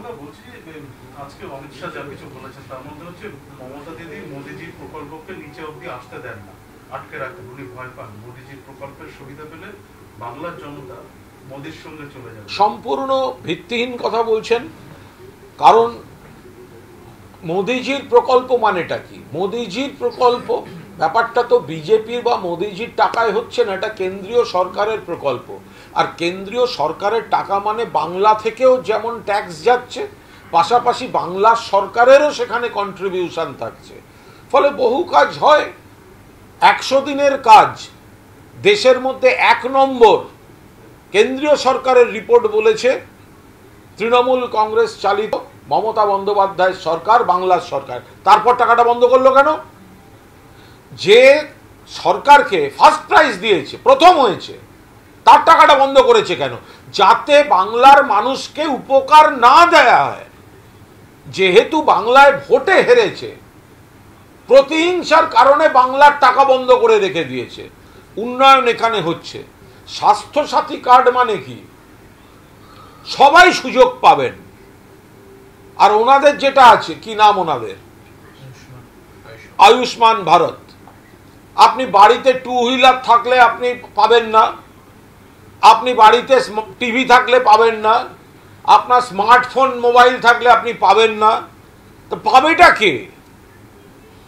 আজকে অমিত শাহ যা কিছু বলেছেন তার মধ্যে হচ্ছে মমতা দিদি মোদিজির প্রকল্পকে নিচে অব্দি আসতে দেন না, আটকে রাখেন, উনি ভয় পান মোদিজির প্রকল্পের সুবিধা পেলে বাংলার জনতা মোদির সঙ্গে চলে যাবে। সম্পূর্ণ ভিত্তিহীন কথা বলছেন। কারণ মোদিজির প্রকল্প মানেটা কি? মোদিজির প্রকল্প ব্যাপারটা তো বিজেপির বা মোদিজির টাকায় হচ্ছে না, এটা কেন্দ্রীয় সরকারের প্রকল্প। আর কেন্দ্রীয় সরকারের টাকা মানে বাংলা থেকেও যেমন ট্যাক্স যাচ্ছে, পাশাপাশি বাংলা সরকারেরও সেখানে কন্ট্রিবিউশন থাকছে। ফলে বহু কাজ হয়। 100 দিনের কাজ দেশের মধ্যে 1 নম্বর কেন্দ্রীয় সরকারের রিপোর্ট বলেছে তৃণমূল কংগ্রেস চালিত মমতা বন্দ্যোপাধ্যায়ের সরকার, বাংলার সরকার। তারপর টাকাটা বন্ধ করলো কেন? যে সরকারকে ফার্স্ট প্রাইজ দিয়েছে, প্রথম হয়েছে, তার টাকাটা বন্ধ করেছে কেন? যাতে বাংলার মানুষকে উপকার না দেয়া হয়। যেহেতু বাংলায় ভোটে হেরেছে, প্রতিহিংসার কারণে বাংলার টাকা বন্ধ করে রেখে দিয়েছে। উন্নয়ন এখানে হচ্ছে। স্বাস্থ্যসাথী কার্ড মানে কি? সবাই সুযোগ পাবেন। আর ওনাদের যেটা আছে, কি নাম ওনাদের, আয়ুষ্মান ভারত। আপনি বাড়িতে 2 হুইলার থাকলে আপনি পাবেন না, আপনি বাড়িতে টিভি থাকলে পাবেন না, আপনার স্মার্টফোন মোবাইল থাকলে আপনি পাবেন না। তো পাবেটা কে?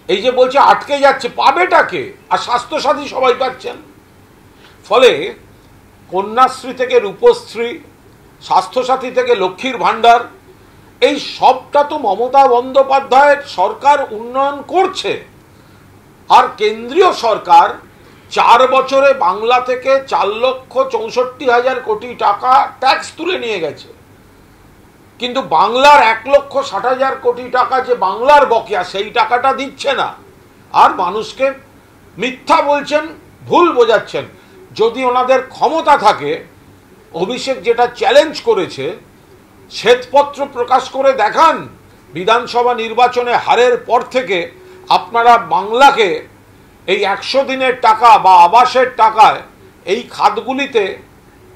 এই যে বলছে আটকে যাচ্ছে, পাবেটা কে? আর স্বাস্থ্যসাথী সবাই পাচ্ছেন। ফলে কন্যাশ্রী থেকে রূপশ্রী, স্বাস্থ্যসাথী থেকে লক্ষ্মীর ভাণ্ডার, এই সবটা তো মমতা বন্দ্যোপাধ্যায়ের সরকার উন্নয়ন করছে। আর কেন্দ্রীয় সরকার 4 বছরে বাংলা থেকে 4,64,000 কোটি টাকা ট্যাক্স তুলে নিয়ে গেছে। কিন্তু বাংলার 1,60,000 কোটি টাকা যে বাংলার বকেয়া, সেই টাকাটা দিচ্ছে না। আর মানুষকে মিথ্যা বলছেন, ভুল বোঝাচ্ছেন। যদি ওনাদের ক্ষমতা থাকে, অভিষেক যেটা চ্যালেঞ্জ করেছে, শ্বেতপত্র প্রকাশ করে দেখান বিধানসভা নির্বাচনে হারের পর থেকে আপনারা বাংলাকে এই 100 দিনের টাকা বা আবাসের টাকায় এই খাতগুলিতে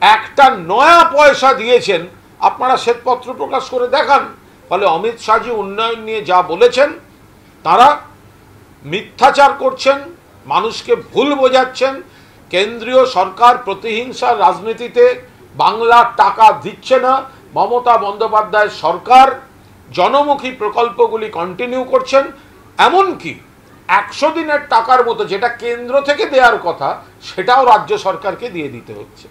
একটা নয়া পয়সা দিয়েছেন, আপনারা শ্বেতপত্র প্রকাশ করে দেখান। ফলে অমিত শাহজি উন্নয়ন নিয়ে যা বলেছেন, তারা মিথ্যাচার করছেন, মানুষকে ভুল বোঝাচ্ছেন। কেন্দ্রীয় সরকার প্রতিহিংসার রাজনীতিতে বাংলার টাকা দিচ্ছে না। মমতা বন্দ্যোপাধ্যায়ের সরকার জনমুখী প্রকল্পগুলি কন্টিনিউ করছেন। এমনকি 100 দিনের টাকার মতো যেটা কেন্দ্র থেকে দেওয়ার কথা, সেটাও রাজ্য সরকারকে দিয়ে দিতে হচ্ছে।